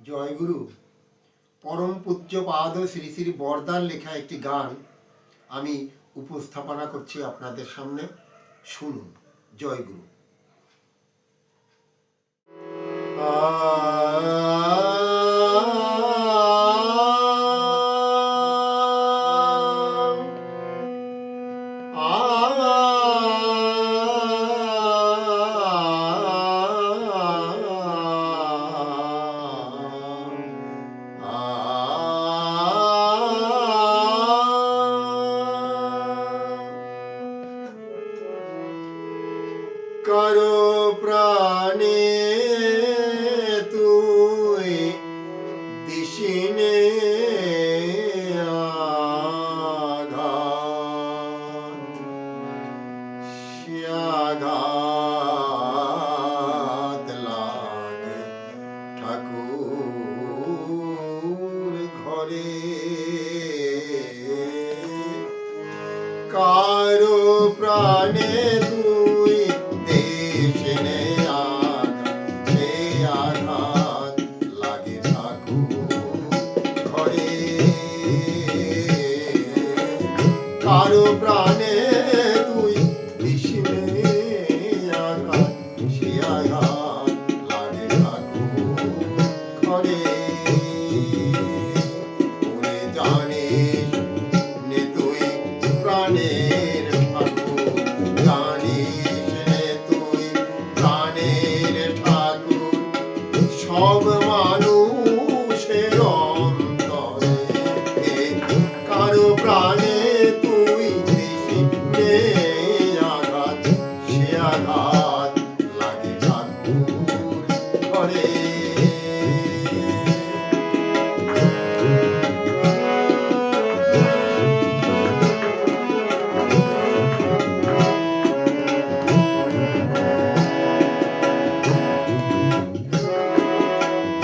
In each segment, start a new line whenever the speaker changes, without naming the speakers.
জয়গুরু পরম পূজ্যপাদ শ্রী শ্রী বরদার লেখা একটি গান আমি উপস্থাপনা করছি আপনাদের সামনে, শুনুন। জয়গুরু। কারো প্রাণে তুই দিশিনে আঘাত, সে আঘাত লাগে ঠাকুর ঘরে। কারো প্রাণে তুই দেশিনে আঘাত, সে আঘাত লাগে ঠাকুর ঘরে। কারো প্রাণে তুই দিশিনে আঘাত, সে আঘাত লাগে ঠাকুর ঘরে। ওরে জানিস নে তুই প্রাণের ঠাকুর, জানিস নে তুই প্রাণের ঠাকুর। সব মানুষের অন্তরে কারো প্রাণে তুই দিশিনে আঘাত, সে আঘাত লাগে ঠাকুর ঘরে।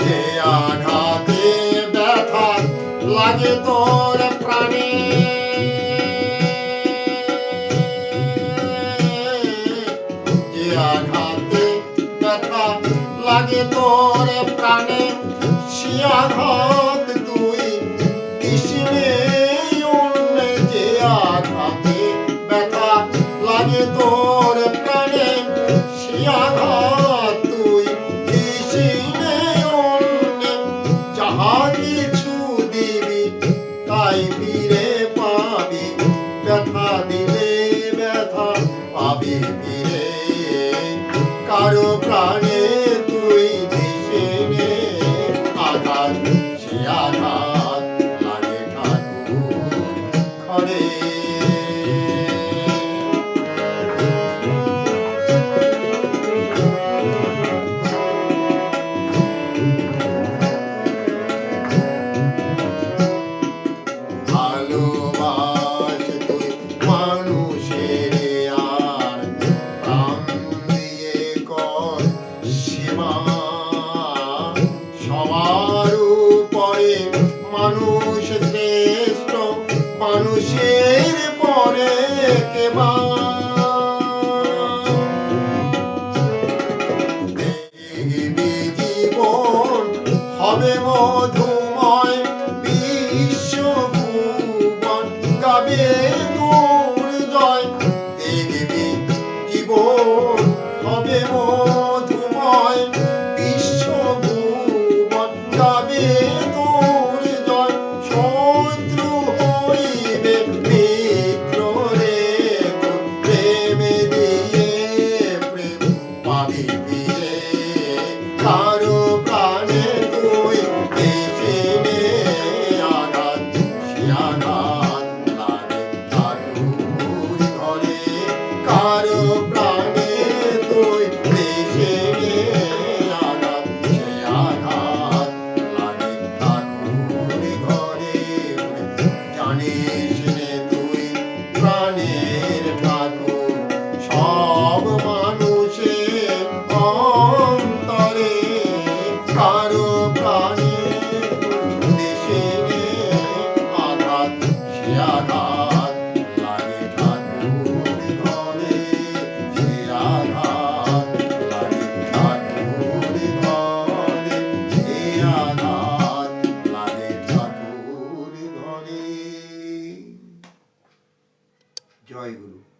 যে আঘাতে ব্যথা লাগে তোর প্রাণে, যে আঘাতে ব্যথা লাগে তোর প্রাণে, সে আঘাত তুই দিশিনে অন্যে। যে আঘাতে ব্যথা লাগে তোর প্রাণে, সে আঘাত তুই দিশিনে অন্যে। যাহা কিছু দিবি তাই ফিরে পাবি, ব্যথা দিলে ব্যথা পাবি ফিরে। কারো প্রাণে তুই দিশিনে আঘাত, সে আঘাত লাগে ঠাকুর ঘরে। ভালোবাস তুই মানুষের আর প্রাণ দিয়ে কর সেবা। সবার উপরে মানুষ শ্রেষ্ঠ, মানুষের পরে কেবা। দেখবি জীবন হবে মধুময়, বিশ্বভুবন গাবে তোর জয়। দেখবি জীবন হবে মধুময়, বিশ্বভুবন গাবে তোর জয়। শত্রু হইবে মিত্র রে, প্রেমে দিয়ে প্রেম পাবি ফিরে। জয় গুরু।